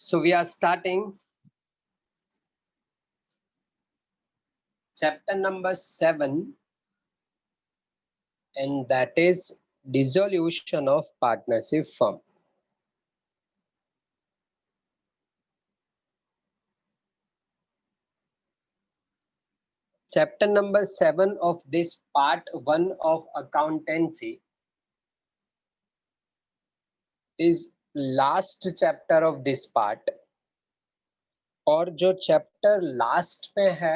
So we are starting chapter number 7, and that is dissolution of partnership firm. Chapter number 7 of this part 1 of accountancy is last chapter of this part. और जो chapter last में है,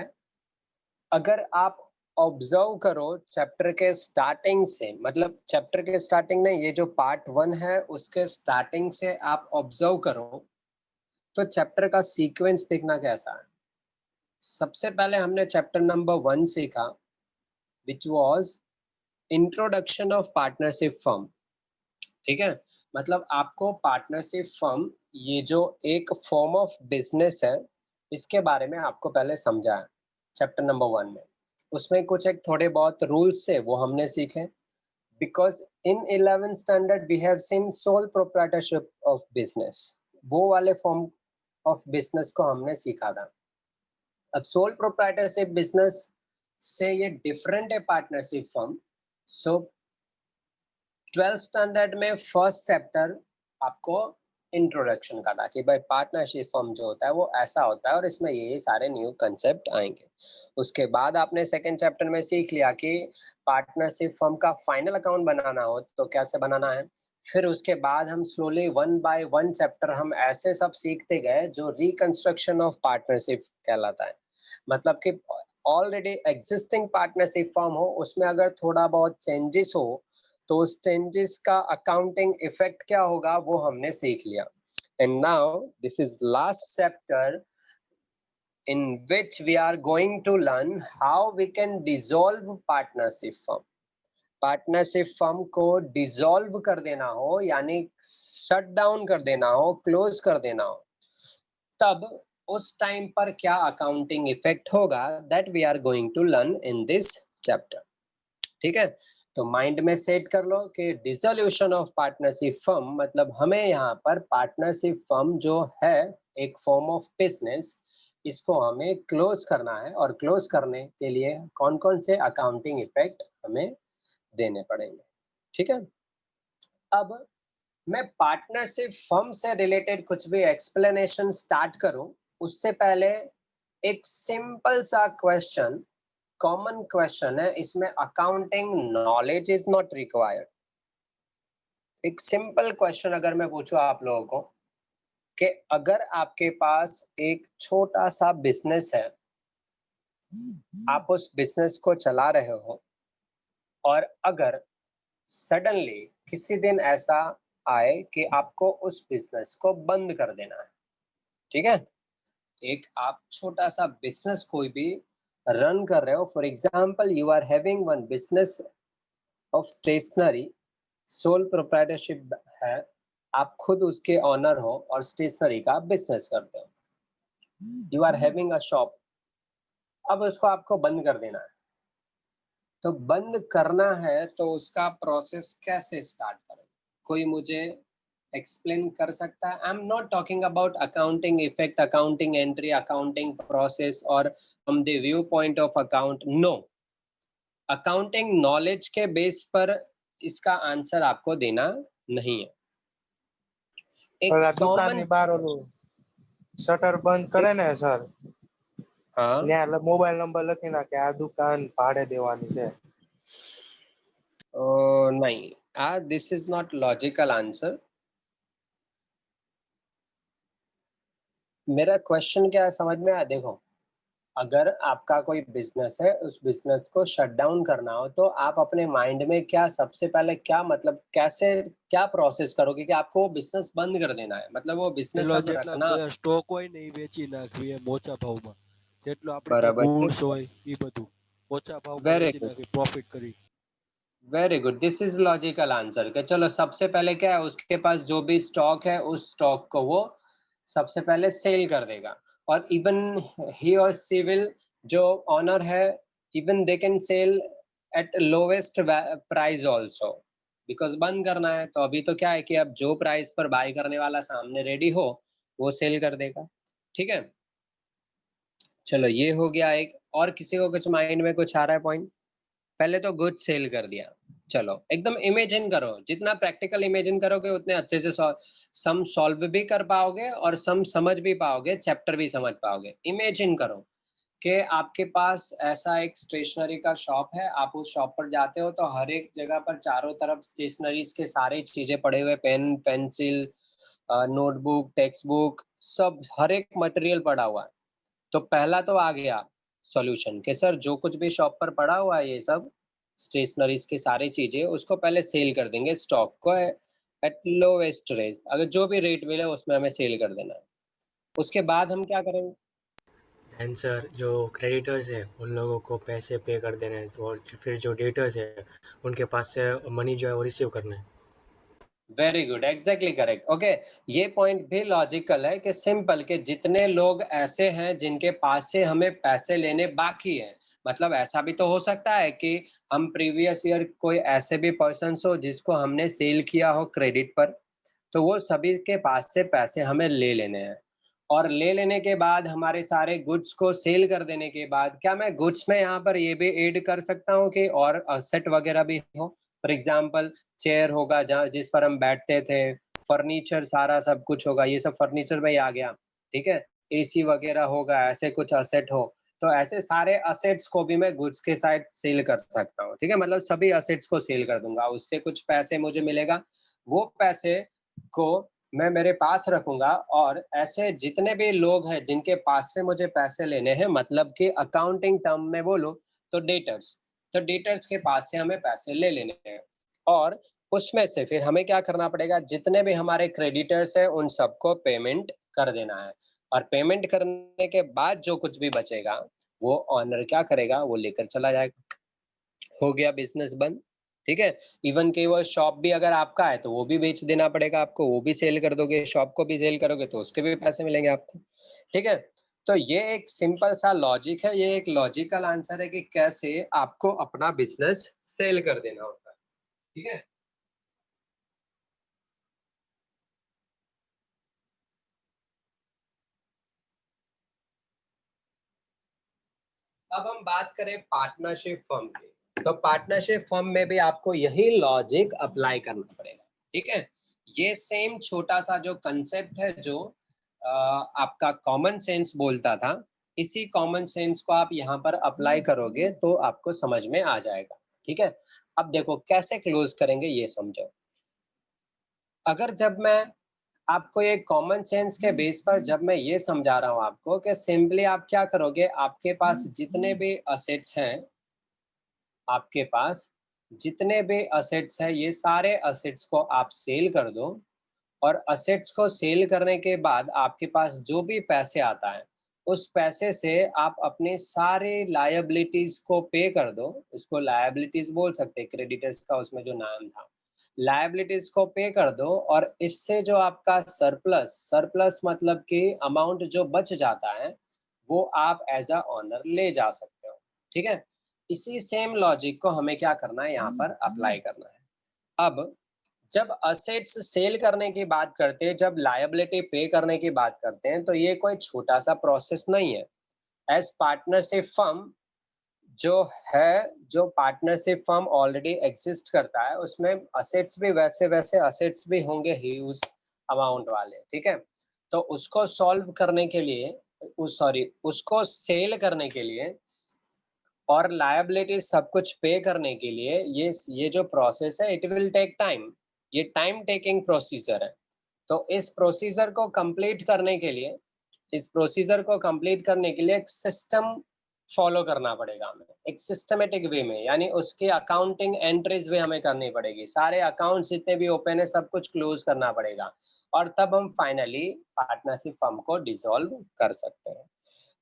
अगर आप observe करो chapter के starting से, मतलब चैप्टर के स्टार्टिंग में ये जो पार्ट 1 है उसके स्टार्टिंग से आप ऑब्जर्व करो तो चैप्टर का सीक्वेंस देखना कैसा है। सबसे पहले हमने चैप्टर नंबर 1 सीखा which was introduction of partnership firm. ठीक है, मतलब आपको पार्टनरशिप फर्म ये जो एक फॉर्म ऑफ बिजनेस है इसके बारे में आपको पहले समझा है चैप्टर नंबर 1 में। उसमें कुछ एक थोड़े बहुत रूल्स थे वो हमने सीखे, because in 11th standard we have seen sole proprietorship of business, वो वाले फॉर्म ऑफ बिजनेस को हमने सीखा था। अब सोल प्रोप्राइटरशिप बिजनेस से ये डिफरेंट है पार्टनरशिप फर्म। सो 12th स्टैंडर्ड में फर्स्ट चैप्टर आपको इंट्रोडक्शन का था कि भाई पार्टनरशिप फर्म जो होता है वो ऐसा होता है और इसमें ये सारे न्यू कंसेप्ट आएंगे। उसके बाद आपने सेकंड चैप्टर में सीख लिया कि पार्टनरशिप फर्म का फाइनल अकाउंट बनाना हो तो कैसे बनाना है। फिर उसके बाद हम स्लोली 1 बाय 1 चैप्टर हम ऐसे सब सीखते गए जो रिकंस्ट्रक्शन ऑफ पार्टनरशिप कहलाता है। मतलब कि ऑलरेडी एग्जिस्टिंग पार्टनरशिप फर्म हो उसमें अगर थोड़ा बहुत चेंजेस हो तो उस चेंजेस का अकाउंटिंग इफेक्ट क्या होगा वो हमने सीख लिया। And now this is last chapter in which we are going to learn how we can dissolve partnership firm. Partnership firm को डिसॉल्व कर देना हो यानी शट डाउन कर देना हो, क्लोज कर देना हो, तब उस टाइम पर क्या अकाउंटिंग इफेक्ट होगा, that we are going to learn in this chapter. ठीक है, तो माइंड में सेट कर लो कि डिसोल्यूशन ऑफ पार्टनरशिप फर्म मतलब हमें यहाँ पर पार्टनरशिप फर्म जो है एक फॉर्म ऑफ बिजनेस, इसको हमें क्लोज करना है और क्लोज करने के लिए कौन कौन से अकाउंटिंग इफेक्ट हमें देने पड़ेंगे। ठीक है, अब मैं पार्टनरशिप फर्म से रिलेटेड कुछ भी एक्सप्लेनेशन स्टार्ट करूं उससे पहले एक सिंपल सा क्वेश्चन, कॉमन क्वेश्चन है, इसमें accounting knowledge is not required. एक सिंपल क्वेश्चन अगर मैं पूछूं आप लोगों को कि अगर आपके पास एक छोटा सा बिजनेस है, आप उस बिजनेस को चला रहे हो और अगर सडनली किसी दिन ऐसा आए कि आपको उस बिजनेस को बंद कर देना है। ठीक है, एक आप छोटा सा बिजनेस कोई भी रन कर रहे हो, for example you are having one business of stationery, sole proprietorship है, आप खुद उसके ऑनर हो और स्टेशनरी का बिजनेस करते हो, you are having a shop. अब उसको आपको बंद कर देना है, तो बंद करना है तो उसका प्रोसेस कैसे स्टार्ट करें, कोई मुझे एक्सप्लेन कर सकता है? I am not talking about accounting effect, accounting entry, accounting process और from the view point of account, no, accounting knowledge के बेस पर इसका आंसर आपको देना नहीं है। एक दुकान बार शटर बंद करे ने सर, हाँ ત્યાં મોબાઈલ નંબર લખી નાખે આ દુકાન ભાડે દેવાની છે। नहीं, this is not logical answer. मेरा क्वेश्चन क्या है समझ में आया? देखो, अगर आपका कोई बिजनेस है, उस बिजनेस को शट डाउन करना हो तो आप अपने माइंड में क्या सबसे पहले क्या मतलब कैसे क्या प्रोसेस करोगे कि आपको वो बिजनेस बंद कर देना है, मतलब वो बिजनेस अब रखना स्टॉक હોય ને એ વેચી નાખવી એમ ઓછા ભાવમાં, જેટલો આપણે બરાબર છે। ગુડ્સ હોય એ બધું ઓછા ભાવમાં Very વેચી good, નાખવી प्रॉफिट કરી। Very good, this is logical answer कि चलो सबसे पहले क्या है, उसके पास जो भी स्टॉक है उस स्टॉक को वो सबसे पहले सेल कर देगा, और इवन ही और सी विल, जो ऑनर है, even they can sell at lowest price also, because बंद करना है। तो अभी तो क्या है कि अब जो प्राइस पर बाय करने वाला सामने रेडी हो वो सेल कर देगा। ठीक है, चलो ये हो गया एक। और किसी को कुछ माइंड में कुछ आ रहा है पॉइंट? पहले तो गुड सेल कर दिया, चलो एकदम इमेजिन करो, जितना प्रैक्टिकल इमेजिन करोगे उतने अच्छे से सम सॉल्व भी कर पाओगे और सम समझ भी पाओगे, चैप्टर भी समझ पाओगे। इमेजिन करो कि आपके पास ऐसा एक स्टेशनरी का शॉप है, आप उस शॉप पर जाते हो तो हर एक जगह पर चारों तरफ स्टेशनरीज के सारे चीजें पड़े हुए, pen, pencil, notebook, textbook, सब हर एक मटेरियल पड़ा हुआ है। तो पहला तो आ गया सॉल्यूशन कि सर जो कुछ भी शॉप पर पड़ा हुआ है ये सब स्टेशनरीज की सारी चीजें उसको पहले सेल कर देंगे, स्टॉक को एट लोवेस्ट रेट, अगर जो भी रेट मिले उसमें हमें सेल कर देना है। उसके बाद हम क्या करेंगे? एंड सर जो क्रेडिटर्स है उन लोगों को पैसे पे कर देना है, और फिर जो डेटर्स है उनके पास से मनी जो है वो रिसीव करना है। Very good, exactly correct. Okay, ये पॉइंट भी लॉजिकल है कि सिंपल के जितने लोग ऐसे हैं जिनके पास से हमें पैसे लेने बाकी हैं, मतलब ऐसा भी तो हो सकता है कि हम प्रीवियस ईयर कोई ऐसे भी पर्सन हो जिसको हमने सेल किया हो क्रेडिट पर, तो वो सभी के पास से पैसे हमें ले लेने हैं। और ले लेने के बाद हमारे सारे गुड्स को सेल कर देने के बाद क्या मैं गुड्स में यहाँ पर ये भी ऐड कर सकता हूँ कि और असेट वगैरह भी हो? फॉर एग्जाम्पल चेयर होगा जहाँ जिस पर हम बैठते थे, फर्नीचर सारा सब कुछ होगा, ये सब फर्नीचर में ही आ गया। ठीक है, एसी वगैरह होगा, ऐसे कुछ असेट हो, तो ऐसे सारे असेट्स को भी मैं गुड्स के साथ सेल कर सकता हूँ। ठीक है, मतलब सभी असेट्स को सेल कर दूंगा, उससे कुछ पैसे मुझे मिलेगा, वो पैसे को मैं मेरे पास रखूंगा। और ऐसे जितने भी लोग हैं जिनके पास से मुझे पैसे लेने हैं, मतलब कि अकाउंटिंग टर्म में बोलो तो डेटर्स, तो डेटर्स के पास से हमें पैसे ले लेने हैं। और उसमें से फिर हमें क्या करना पड़ेगा, जितने भी हमारे क्रेडिटर्स हैं उन सबको पेमेंट कर देना है। और पेमेंट करने के बाद जो कुछ भी बचेगा वो ऑनर क्या करेगा, वो लेकर चला जाएगा। हो गया बिजनेस बंद। ठीक है, इवन कि वो शॉप भी अगर आपका है तो वो भी बेच देना पड़ेगा आपको, वो भी सेल कर दोगे, शॉप को भी सेल करोगे तो उसके भी पैसे मिलेंगे आपको। ठीक है, तो ये एक सिंपल सा लॉजिक है, ये एक लॉजिकल आंसर है कि कैसे आपको अपना बिजनेस सेल कर देना होता है। ठीक है, अब हम बात करें पार्टनरशिप फर्म की, तो पार्टनरशिप फर्म में भी आपको यही लॉजिक अप्लाई करना पड़ेगा। ठीक है, ये सेम छोटा सा जो कंसेप्ट है जो आपका कॉमन सेंस बोलता था, इसी कॉमन सेंस को आप यहाँ पर अप्लाई करोगे तो आपको समझ में आ जाएगा। ठीक है, अब देखो कैसे क्लोज करेंगे ये समझो। अगर जब मैं आपको ये कॉमन सेंस के बेस पर जब मैं ये समझा रहा हूँ आपको कि सिंपली आप क्या करोगे, आपके पास जितने भी असेट्स हैं, आपके पास जितने भी असेट्स हैं ये सारे असेट्स को आप सेल कर दो। और असेट्स को सेल करने के बाद आपके पास जो भी पैसे आता है उस पैसे से आप अपने सारे लायबिलिटीज को पे कर दो। उसको लायबिलिटीज बोल सकते हैं, क्रेडिटर्स का उसमें जो नाम था, लायबिलिटीज को पे कर दो। और इससे जो आपका सरप्लस, सरप्लस मतलब कि अमाउंट जो बच जाता है वो आप एज अ ऑनर ले जा सकते हो। ठीक है, इसी सेम लॉजिक को हमें क्या करना है, यहाँ पर अप्लाई करना है। अब जब असेट्स सेल करने की बात करते हैं, जब लायबिलिटी पे करने की बात करते हैं, तो ये कोई छोटा सा प्रोसेस नहीं है। एज पार्टनरशिप फर्म जो है, जो पार्टनरशिप फर्म ऑलरेडी एग्जिस्ट करता है उसमें असेट्स भी वैसे वैसे असेट्स भी होंगे ह्यूज अमाउंट वाले। ठीक है, तो उसको सॉल्व करने के लिए, सॉरी उसको सेल करने के लिए और लायबिलिटी सब कुछ पे करने के लिए ये जो प्रोसेस है इट विल टेक टाइम, ये टाइम टेकिंग प्रोसीजर है। तो इस प्रोसीजर को कंप्लीट करने के लिए, इस प्रोसीजर को कंप्लीट करने के लिए एक सिस्टम फॉलो करना पड़ेगा हमें, एक सिस्टमेटिक वे में, यानी उसकी अकाउंटिंग एंट्रीज भी हमें करनी पड़ेगी, सारे अकाउंट्स जितने भी ओपन है सब कुछ क्लोज करना पड़ेगा। और तब हम फाइनली पार्टनरशिप फर्म को डिसॉल्व कर सकते हैं।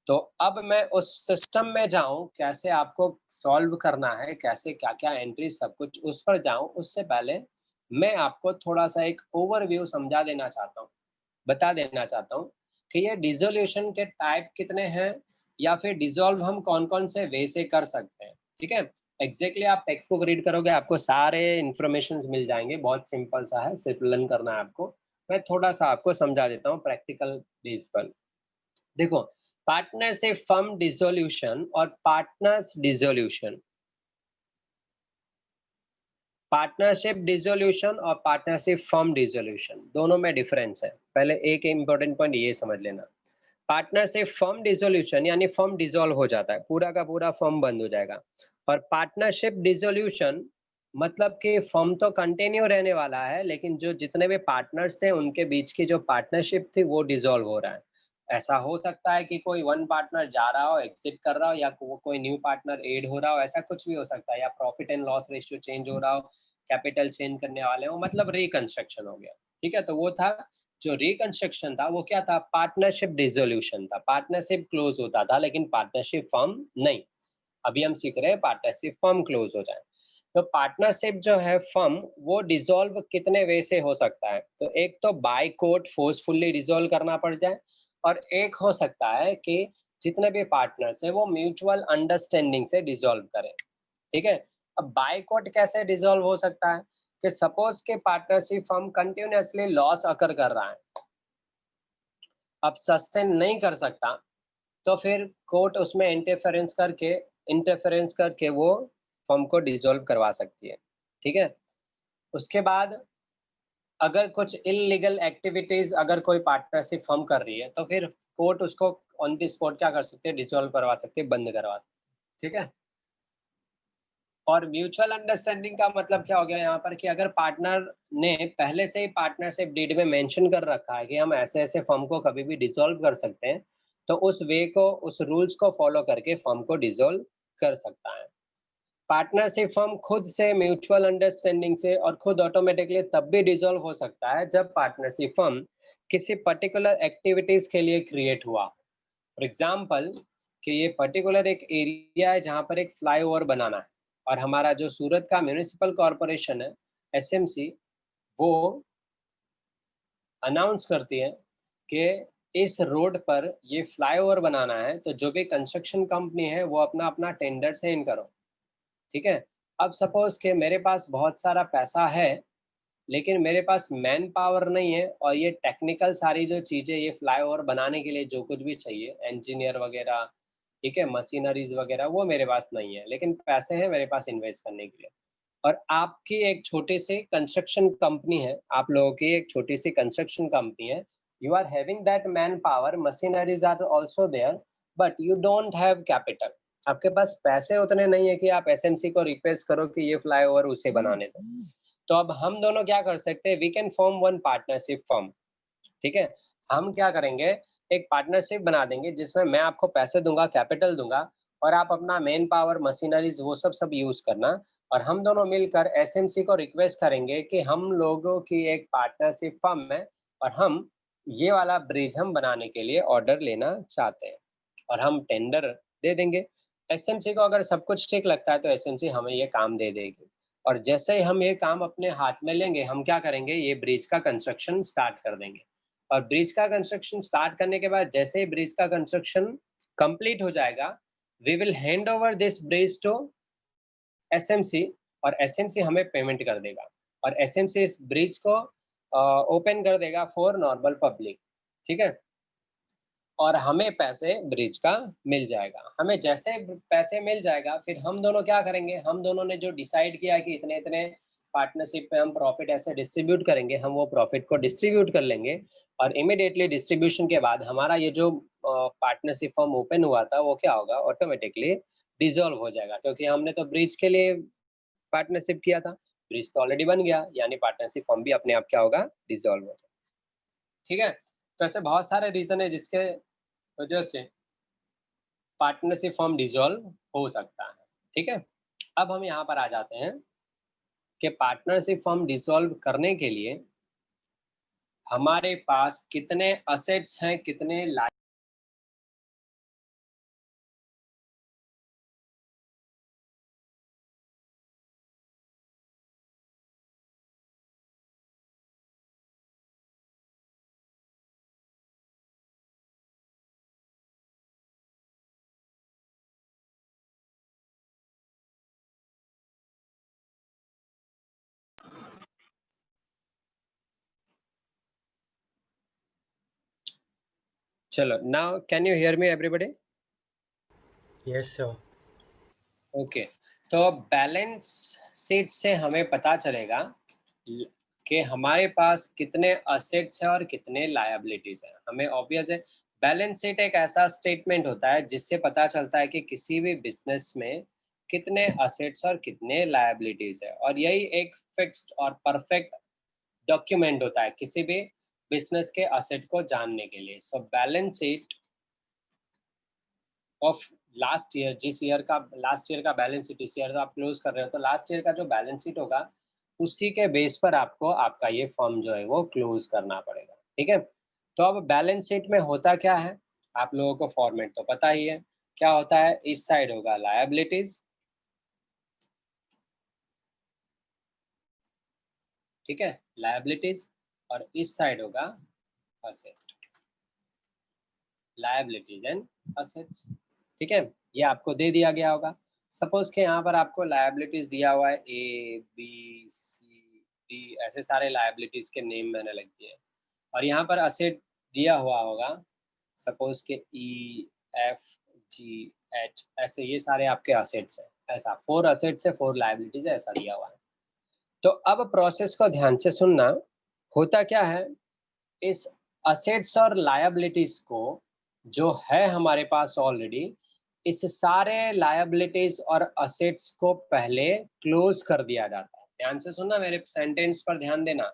तो अब मैं उस सिस्टम में जाऊं, कैसे आपको सॉल्व करना है, कैसे क्या क्या एंट्री सब कुछ उस पर जाऊं, उससे पहले मैं आपको थोड़ा सा एक ओवरव्यू समझा देना चाहता हूं, बता देना चाहता हूं कि ये डिसोल्यूशन के टाइप कितने हैं या फिर डिसॉल्व हम कौन कौन से वे से कर सकते हैं। ठीक है, एग्जैक्टली आप टेक्स्ट बुक रीड करोगे आपको सारे इंफॉर्मेशन मिल जाएंगे, बहुत सिंपल सा है, सिर्फ लर्न करना है आपको। मैं थोड़ा सा आपको समझा देता हूँ प्रैक्टिकल बेस पर। देखो, पार्टनरशिप फर्म डिसोल्यूशन और पार्टनर्स डिसोल्यूशन, पार्टनरशिप डिसोल्यूशन और पार्टनरशिप फर्म डिसोल्यूशन दोनों में डिफरेंस है। पहले एक इंपॉर्टेंट पॉइंट ये समझ लेना, पार्टनरशिप फर्म डिसोल्यूशन यानी फर्म डिसॉल्व हो जाता है, पूरा का पूरा फर्म बंद हो जाएगा। और पार्टनरशिप डिसोल्यूशन मतलब कि फर्म तो कंटिन्यू रहने वाला है, लेकिन जो जितने भी पार्टनर्स थे उनके बीच की जो पार्टनरशिप थी वो डिसॉल्व हो रहा है। ऐसा हो सकता है कि कोई वन पार्टनर जा रहा हो, एग्जिट कर रहा हो, या कोई न्यू पार्टनर ऐड हो रहा हो, ऐसा कुछ भी हो सकता है, या profit and loss ratio change हो रहा हो, कैपिटल चेंज करने वाले हो, मतलब रिकंस्ट्रक्शन हो गया। ठीक है, तो वो था जो रिकंस्ट्रक्शन था, वो क्या था, पार्टनरशिप डिसोल्यूशन था। पार्टनरशिप क्लोज होता था लेकिन पार्टनरशिप फर्म नहीं। अभी हम सीख रहे हैं पार्टनरशिप फर्म क्लोज हो जाए। तो पार्टनरशिप जो है फर्म, वो डिसॉल्व कितने वे से हो सकता है, तो एक तो बाय कोर्ट फोर्सफुली डिसॉल्व करना पड़ जाए, और एक हो सकता है कि जितने भी पार्टनर्स है वो म्यूचुअल अंडरस्टैंडिंग से डिसॉल्व करें। ठीक है, अब बाय कोर्ट कैसे डिसॉल्व हो सकता है, कि सपोज के पार्टनरशिप फर्म कंटिन्यूअसली लॉस अकर कर रहा है, अब सस्टेन नहीं कर सकता, तो फिर कोर्ट उसमें इंटरफेरेंस करके वो फर्म को डिसॉल्व करवा सकती है। ठीक है, उसके बाद अगर कुछ इलीगल एक्टिविटीज अगर कोई पार्टनरशिप फर्म कर रही है, तो फिर कोर्ट उसको ऑन द स्पॉट क्या कर सकते हैं, डिसॉल्व करवा सकते हैं, बंद करवा सकते हैं। ठीक है, और म्यूचुअल अंडरस्टैंडिंग का मतलब क्या हो गया यहाँ पर, कि अगर पार्टनर ने पहले से ही पार्टनरशिप डीड में मेंशन कर रखा है कि हम ऐसे ऐसे फर्म को कभी भी डिसॉल्व कर सकते हैं, तो उस वे को, उस रूल्स को फॉलो करके फर्म को डिसॉल्व कर सकता है। पार्टनरशिप फर्म खुद से म्यूचुअल अंडरस्टैंडिंग से और खुद ऑटोमेटिकली तब भी डिसॉल्व हो सकता है जब पार्टनरशिप फर्म किसी पर्टिकुलर एक्टिविटीज के लिए क्रिएट हुआ। फॉर एग्जाम्पल, कि ये पर्टिकुलर एक एरिया है जहाँ पर एक फ्लाईओवर बनाना है, और हमारा जो सूरत का म्यूनिसिपल कॉरपोरेशन है, एसएमसी, वो अनाउंस करती है कि इस रोड पर ये फ्लाईओवर बनाना है, तो जो भी कंस्ट्रक्शन कंपनी है वो अपना अपना टेंडर से इन करो। ठीक है, अब सपोज के मेरे पास बहुत सारा पैसा है, लेकिन मेरे पास मैन पावर नहीं है, और ये टेक्निकल सारी जो चीज़ें ये फ्लाईओवर बनाने के लिए जो कुछ भी चाहिए, इंजीनियर वगैरह, ठीक है, मशीनरीज वगैरह, वो मेरे पास नहीं है, लेकिन पैसे हैं मेरे पास इन्वेस्ट करने के लिए। और आपकी एक छोटी सी कंस्ट्रक्शन कंपनी है, आप लोगों की एक छोटी सी कंस्ट्रक्शन कंपनी है, you are having that manpower, machineries are also there, but you don't have capital. आपके पास पैसे उतने नहीं है कि आप एसएमसी को रिक्वेस्ट करो कि ये फ्लाईओवर उसे बनाने दो। तो अब हम दोनों क्या कर सकते हैं, we can form one partnership firm. ठीक है, हम क्या करेंगे, एक पार्टनरशिप बना देंगे जिसमें मैं आपको पैसे दूंगा, कैपिटल दूंगा, और आप अपना मेन पावर, मशीनरीज, वो सब यूज करना, और हम दोनों मिलकर एसएमसी को रिक्वेस्ट करेंगे कि हम लोगों की एक पार्टनरशिप फर्म है, और हम ये वाला ब्रिज हम बनाने के लिए ऑर्डर लेना चाहते हैं, और हम टेंडर दे देंगे। एसएमसी को अगर सब कुछ ठीक लगता है तो एसएमसी हमें ये काम दे देगी, और जैसे ही हम ये काम अपने हाथ में लेंगे, हम क्या करेंगे, ये ब्रिज का कंस्ट्रक्शन स्टार्ट कर देंगे। और ब्रिज का कंस्ट्रक्शन स्टार्ट करने के बाद जैसे ही ब्रिज का कंस्ट्रक्शन कंप्लीट हो जाएगा, we will hand over this bridge to SMC, और एसएमसी हमें पेमेंट कर देगा, और एसएमसी इस ब्रिज को ओपन कर देगा फॉर नॉर्मल पब्लिक। ठीक है, और हमें पैसे ब्रिज का मिल जाएगा। हमें जैसे पैसे मिल जाएगा, फिर हम दोनों क्या करेंगे, हम दोनों ने जो डिसाइड किया कि इतने इतने पार्टनरशिप में हम प्रॉफिट ऐसे डिस्ट्रीब्यूट करेंगे, हम वो प्रॉफिट को डिस्ट्रीब्यूट कर लेंगे, और इमिडिएटली डिस्ट्रीब्यूशन के बाद हमारा ये जो पार्टनरशिप फॉर्म ओपन हुआ था वो क्या होगा, ऑटोमेटिकली डिसॉल्व हो जाएगा, क्योंकि हमने तो ब्रिज के लिए पार्टनरशिप किया था, ब्रिज तो ऑलरेडी बन गया, यानी पार्टनरशिप फॉर्म भी अपने आप क्या होगा, डिसॉल्व हो जाएगा। ठीक है, तो ऐसे बहुत सारे रीजन है जिसके वजह से पार्टनरशिप फॉर्म डिसॉल्व हो सकता है। ठीक है, अब हम यहाँ पर आ जाते हैं कि पार्टनरशिप फॉर्म डिसॉल्व करने के लिए हमारे पास कितने असेट्स हैं, कितने चलो, now can you hear me everybody? Yes sir. Okay, तो बैलेंस शीट से हमें पता चलेगा कि हमारे पास कितने असेट्स हैं और कितने लायबिलिटीज हैं। हमें ऑब्वियस है, बैलेंस शीट एक ऐसा स्टेटमेंट होता है जिससे पता चलता है कि किसी भी बिजनेस में कितने असेट्स और कितने लायबिलिटीज है, और यही एक फिक्स्ड और परफेक्ट डॉक्यूमेंट होता है किसी भी बिजनेस के असेट को जानने के लिए। So balance sheet of last year, जिस ईयर का लास्ट ईयर का बैलेंस शीट इस ईयर तो आप क्लोज कर रहे हो, तो लास्ट ईयर का जो बैलेंस शीट होगा उसी के बेस पर आपको आपका ये फॉर्म जो है वो क्लोज करना पड़ेगा। ठीक है, तो अब बैलेंस शीट में होता क्या है, आप लोगों को फॉर्मेट तो पता ही है क्या होता है। इस साइड होगा लायबिलिटीज, ठीक है, लायबिलिटीज, और इस साइड होगा असेट, लायबिलिटीज एंड असेट्स। ठीक है, ये आपको दे दिया गया होगा। सपोज के यहाँ पर आपको लायबिलिटीज दिया हुआ है ए बी सी डी, ऐसे सारे लायबिलिटीज के नेम मैंने लिख दिए, और यहाँ पर असेट दिया हुआ होगा सपोज के ई एफ जी एच, ऐसे ये सारे आपके असेट्स हैं। ऐसा 4 असेट्स है, 4 लायबिलिटीज है, ऐसा दिया हुआ है। तो अब प्रोसेस को ध्यान से सुनना, होता क्या है, इस असेट्स और लायबिलिटीज को जो है हमारे पास ऑलरेडी, इस सारे लायबिलिटीज और असेट्स को पहले क्लोज कर दिया जाता है। ध्यान से सुनना, मेरे सेंटेंस पर ध्यान देना।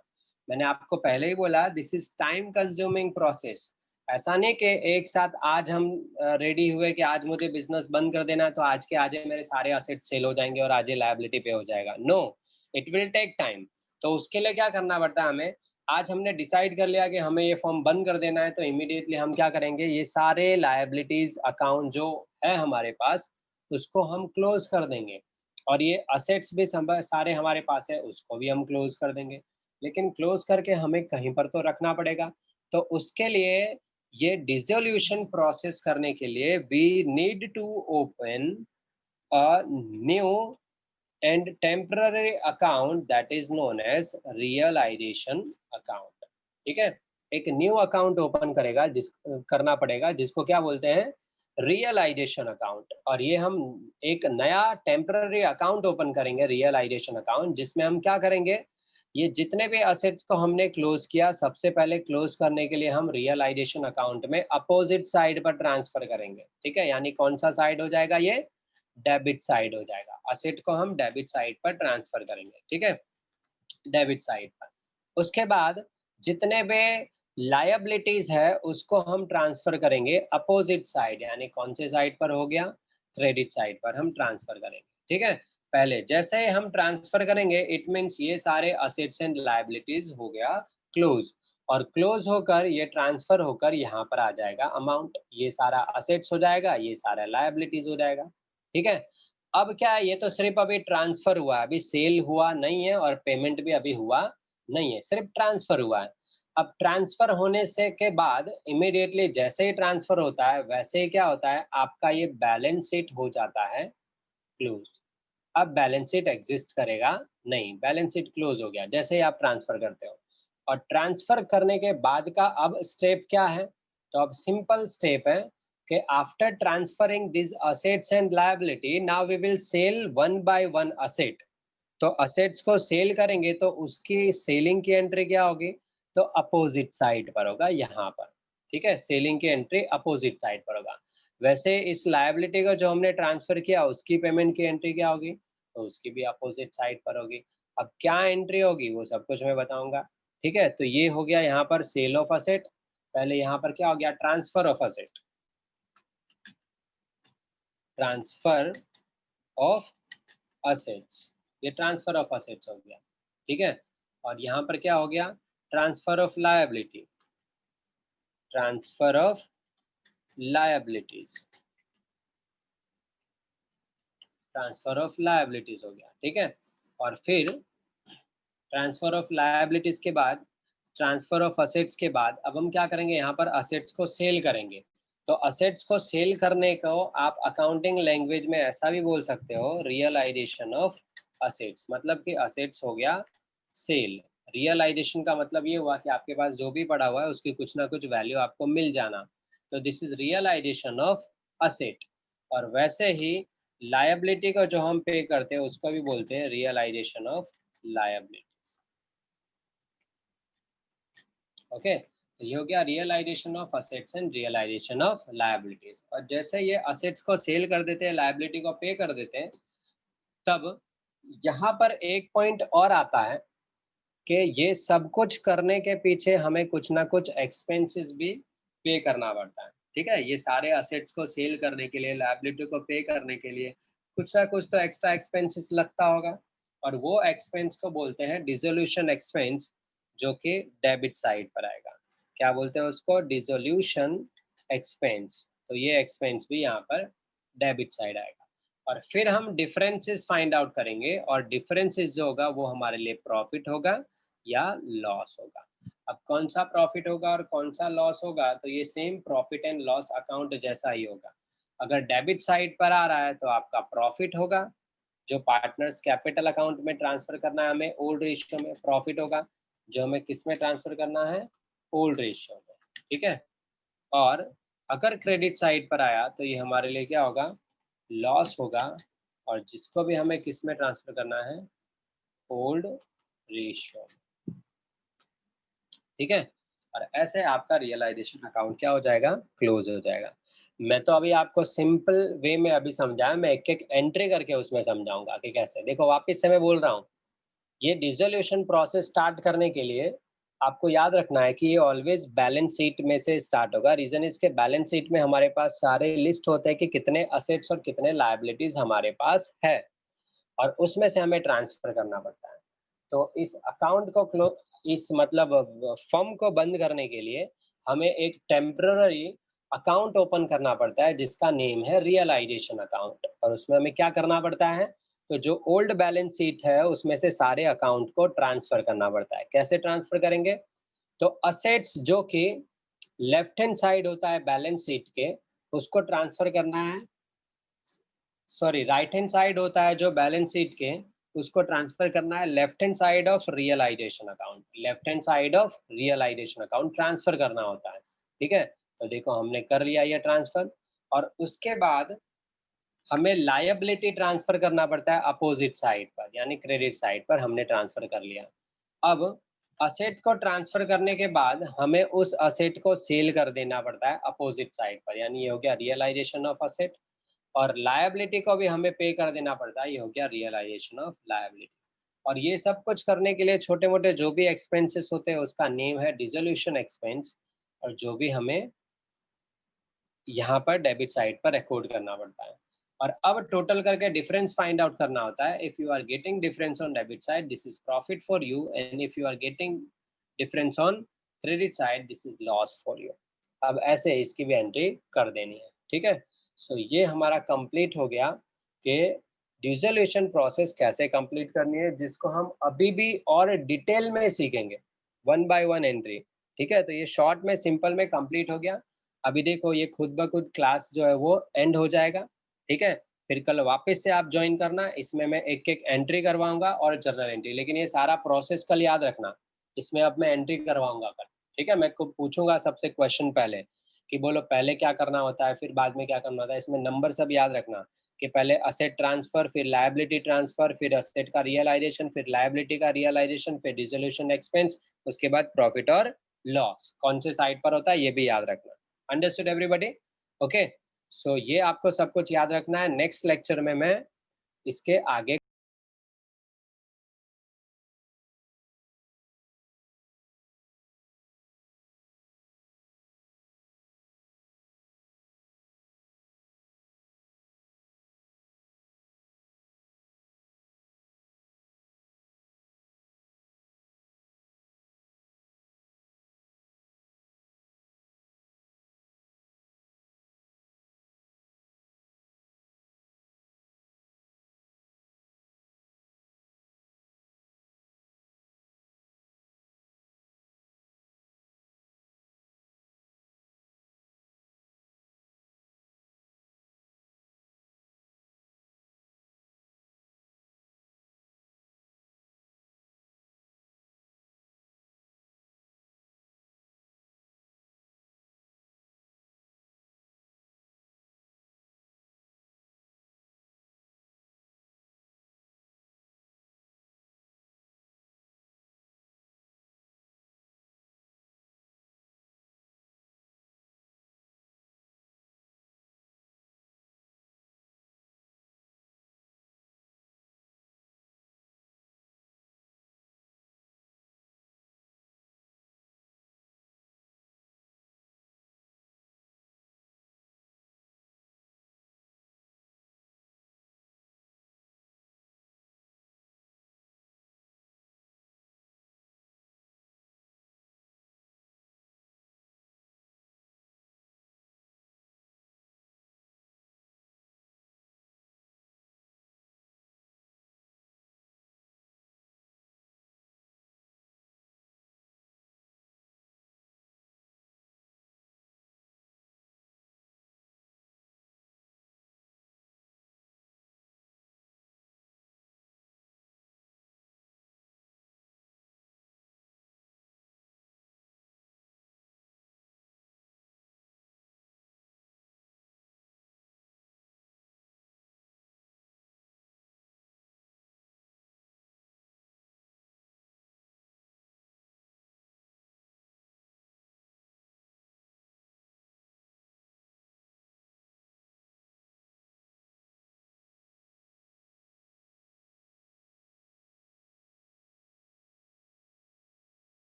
मैंने आपको पहले ही बोला this is time consuming process. ऐसा नहीं कि एक साथ आज हम रेडी हुए कि आज मुझे बिजनेस बंद कर देना है तो आज के आज मेरे सारे असेट सेल हो जाएंगे और आज ये लायबिलिटी पे हो जाएगा। No, it will take time. तो उसके लिए क्या करना पड़ता है हमें, आज हमने डिसाइड कर लिया कि हमें ये फॉर्म बंद कर देना है, तो इमीडिएटली हम क्या करेंगे, ये सारे लायबिलिटीज अकाउंट जो है हमारे पास उसको हम क्लोज कर देंगे, और ये असेट्स भी सारे हमारे पास है उसको भी हम क्लोज कर देंगे। लेकिन क्लोज करके हमें कहीं पर तो रखना पड़ेगा, तो उसके लिए ये डिसोल्यूशन प्रोसेस करने के लिए we need to open a new and temporary account that is known as realization account। ठीक है, एक न्यू अकाउंट ओपन करेगा करना पड़ेगा जिसको क्या बोलते हैं, रियलाइजेशन अकाउंट। और ये हम एक नया टेम्पररी अकाउंट ओपन करेंगे, रियलाइजेशन अकाउंट, जिसमें हम क्या करेंगे, ये जितने भी असेट्स को हमने क्लोज किया, सबसे पहले क्लोज करने के लिए हम रियलाइजेशन अकाउंट में अपोजिट साइड पर ट्रांसफर करेंगे। ठीक है, यानी कौन सा साइड हो जाएगा, ये डेबिट साइड हो जाएगा। असेट को हम डेबिट साइड पर ट्रांसफर करेंगे। ठीक है, डेबिट साइड पर। उसके बाद जितने भी लायबिलिटीज है उसको हम ट्रांसफर करेंगे अपोजिट साइड, यानी कौन से साइड पर हो गया, क्रेडिट साइड पर हम ट्रांसफर करेंगे। ठीक है, पहले जैसे ही हम ट्रांसफर करेंगे इट मीन्स ये सारे असेट्स एंड लायबिलिटीज हो गया क्लोज, और क्लोज होकर ये ट्रांसफर होकर यहाँ पर आ जाएगा अमाउंट, ये सारा असेट्स हो जाएगा, ये सारा लायबिलिटीज हो जाएगा। ठीक है, अब क्या है, ये तो सिर्फ अभी ट्रांसफर हुआ है, अभी सेल हुआ नहीं है और पेमेंट भी अभी हुआ नहीं है, सिर्फ ट्रांसफर हुआ है। अब ट्रांसफर होने से के बाद इमीडिएटली जैसे ही ट्रांसफर होता है वैसे ही क्या होता है, आपका ये बैलेंस शीट हो जाता है क्लोज। अब बैलेंस शीट एग्जिस्ट करेगा नहीं, बैलेंस शीट क्लोज हो गया जैसे ही आप ट्रांसफर करते हो। और ट्रांसफर करने के बाद का अब स्टेप क्या है, तो अब सिंपल स्टेप है कि after transferring this assets and liability now we will sell one by one asset. तो असेट्स को सेल करेंगे तो उसकी सेलिंग की एंट्री क्या होगी, तो अपोजिट साइड पर होगा यहाँ पर। ठीक है, सेलिंग की एंट्री अपोजिट साइड पर होगा। वैसे इस लायबिलिटी को जो हमने ट्रांसफर किया उसकी पेमेंट की एंट्री क्या होगी, तो उसकी भी अपोजिट साइड पर होगी। अब क्या एंट्री होगी वो सब कुछ मैं बताऊंगा। ठीक है, तो ये हो गया यहाँ पर सेल ऑफ असेट, पहले यहाँ पर क्या हो गया, transfer of asset, transfer of assets, ये ट्रांसफर ऑफ असेट्स हो गया। ठीक है, और यहाँ पर क्या हो गया, transfer of liability, transfer of liabilities, transfer of liabilities हो गया। ठीक है, और फिर ट्रांसफर ऑफ लायबिलिटीज के बाद, ट्रांसफर ऑफ असेट्स के बाद अब हम क्या करेंगे, यहाँ पर असेट्स को सेल करेंगे। तो असेट्स को सेल करने को आप अकाउंटिंग लैंग्वेज में ऐसा भी बोल सकते हो, रियलाइजेशन ऑफ असेट्स, मतलब कि असेट्स हो गया सेल। रियलाइजेशन का मतलब ये हुआ कि आपके पास जो भी पड़ा हुआ है उसकी कुछ ना कुछ वैल्यू आपको मिल जाना। तो this is realisation of asset. और वैसे ही लायबिलिटी को जो हम पे करते हैं उसको भी बोलते हैं रियलाइजेशन ऑफ लायबिलिटीज। ओके, तो ये हो गया realisation of assets and realisation of liabilities. और जैसे ये असेट्स को सेल कर देते हैं, लायबिलिटी को पे कर देते हैं, तब यहाँ पर एक पॉइंट और आता है कि ये सब कुछ करने के पीछे हमें कुछ ना कुछ एक्सपेंसेस भी पे करना पड़ता है। ठीक है, ये सारे असेट्स को सेल करने के लिए, लायबिलिटी को पे करने के लिए कुछ ना कुछ तो एक्स्ट्रा एक्सपेंसेस लगता होगा, और वो एक्सपेंस को बोलते हैं डिसोल्यूशन एक्सपेंस, जो कि डेबिट साइड पर आएगा। क्या बोलते हैं उसको? Dissolution expense. तो ये एक्सपेंस भी यहाँ पर डेबिट साइड आएगा। और फिर हम डिफरेंसेस फाइंड आउट करेंगे, और डिफरेंसेस जो होगा वो हमारे लिए प्रॉफिट होगा या लॉस होगा। अब कौन सा प्रॉफिट होगा और कौन सा लॉस होगा, तो ये same profit and loss account जैसा ही होगा। अगर डेबिट साइड पर आ रहा है तो आपका प्रॉफिट होगा, जो पार्टनर्स कैपिटल अकाउंट में ट्रांसफर करना है हमें ओल्ड रेशियो में, प्रॉफिट होगा जो हमें किस में ट्रांसफर करना है, ओल्ड रेशियो में। ठीक है, और अगर क्रेडिट साइड पर आया तो ये हमारे लिए क्या होगा, लॉस होगा, और जिसको भी हमें किस में ट्रांसफर करना है, ओल्ड रेशियो। ठीक है, और ऐसे आपका रियलाइजेशन अकाउंट क्या हो जाएगा, क्लोज हो जाएगा। मैं तो अभी आपको सिंपल वे में अभी समझाया, मैं एक एक एंट्री करके उसमें समझाऊंगा कि कैसे। देखो वापस से मैं बोल रहा हूँ, ये डिसोल्यूशन प्रोसेस स्टार्ट करने के लिए आपको याद रखना है कि ये ऑलवेज बैलेंस शीट में से स्टार्ट होगा। रीजन इसके, बैलेंस शीट में हमारे पास सारे लिस्ट होते हैं कि कितने असेट्स और कितने लायबिलिटीज हमारे पास है, और उसमें से हमें ट्रांसफर करना पड़ता है। तो इस अकाउंट को इस मतलब फर्म को बंद करने के लिए हमें एक टेम्पररी अकाउंट ओपन करना पड़ता है जिसका नेम है रियलाइजेशन अकाउंट। और उसमें हमें क्या करना पड़ता है, तो जो ओल्ड बैलेंस शीट है उसमें से सारे अकाउंट को ट्रांसफर करना पड़ता है। कैसे ट्रांसफर करेंगे, तो असेट्स जो कि लेफ्ट हैंड साइड होता है बैलेंस शीट के, उसको ट्रांसफर करना है, सॉरी राइट हैंड साइड होता है जो बैलेंस शीट के, उसको ट्रांसफर करना है left hand side of realisation account. Left hand side of realisation account transfer करना होता है। ठीक है, तो देखो हमने कर लिया ये ट्रांसफर, और उसके बाद हमें लायबिलिटी ट्रांसफर करना पड़ता है अपोजिट साइड पर, यानी क्रेडिट साइड पर हमने ट्रांसफर कर लिया। अब असेट को ट्रांसफर करने के बाद हमें उस असेट को सेल कर देना पड़ता है अपोजिट साइड पर, यानी ये हो गया रियलाइजेशन ऑफ असेट। और लायबिलिटी को भी हमें पे कर देना पड़ता है, ये हो गया रियलाइजेशन ऑफ लायबिलिटी। और ये सब कुछ करने के लिए छोटे मोटे जो भी एक्सपेंसेस होते हैं उसका नेम है डिसोल्यूशन एक्सपेंस, और जो भी हमें यहाँ पर डेबिट साइड पर रिकॉर्ड करना पड़ता है। और अब टोटल करके डिफरेंस फाइंड आउट करना होता है। If you are getting difference on debit side, this is profit for you, and if you are getting difference on credit side, this is loss for you. अब ऐसे इसकी भी entry कर देनी है। ठीक है, सो ये हमारा कंप्लीट हो गया कि डिसोल्यूशन प्रोसेस कैसे कंप्लीट करनी है, जिसको हम अभी भी और डिटेल में सीखेंगे, वन बाय वन एंट्री। ठीक है, तो ये शॉर्ट में सिंपल में कंप्लीट हो गया। अभी देखो ये खुद ब खुद क्लास जो है वो एंड हो जाएगा। ठीक है, फिर कल वापस से आप ज्वाइन करना, इसमें मैं एक एक एंट्री करवाऊंगा और जर्नल एंट्री, लेकिन ये सारा प्रोसेस कल याद रखना, इसमें अब मैं एंट्री करवाऊंगा कल। ठीक है, मैं खुद पूछूंगा सबसे क्वेश्चन पहले कि बोलो पहले क्या करना होता है, फिर बाद में क्या करना होता है। इसमें नंबर सब याद रखना कि पहले असेट ट्रांसफर, फिर लायबिलिटी ट्रांसफर, फिर असेट का रियलाइजेशन, फिर लायबिलिटी का रियलाइजेशन, फिर डिसोल्यूशन एक्सपेंस, उसके बाद प्रॉफिट और लॉस कौन से साइड पर होता है ये भी याद रखना। Understood everybody? ओके, सो ये आपको सब कुछ याद रखना है। नेक्स्ट लेक्चर में मैं इसके आगे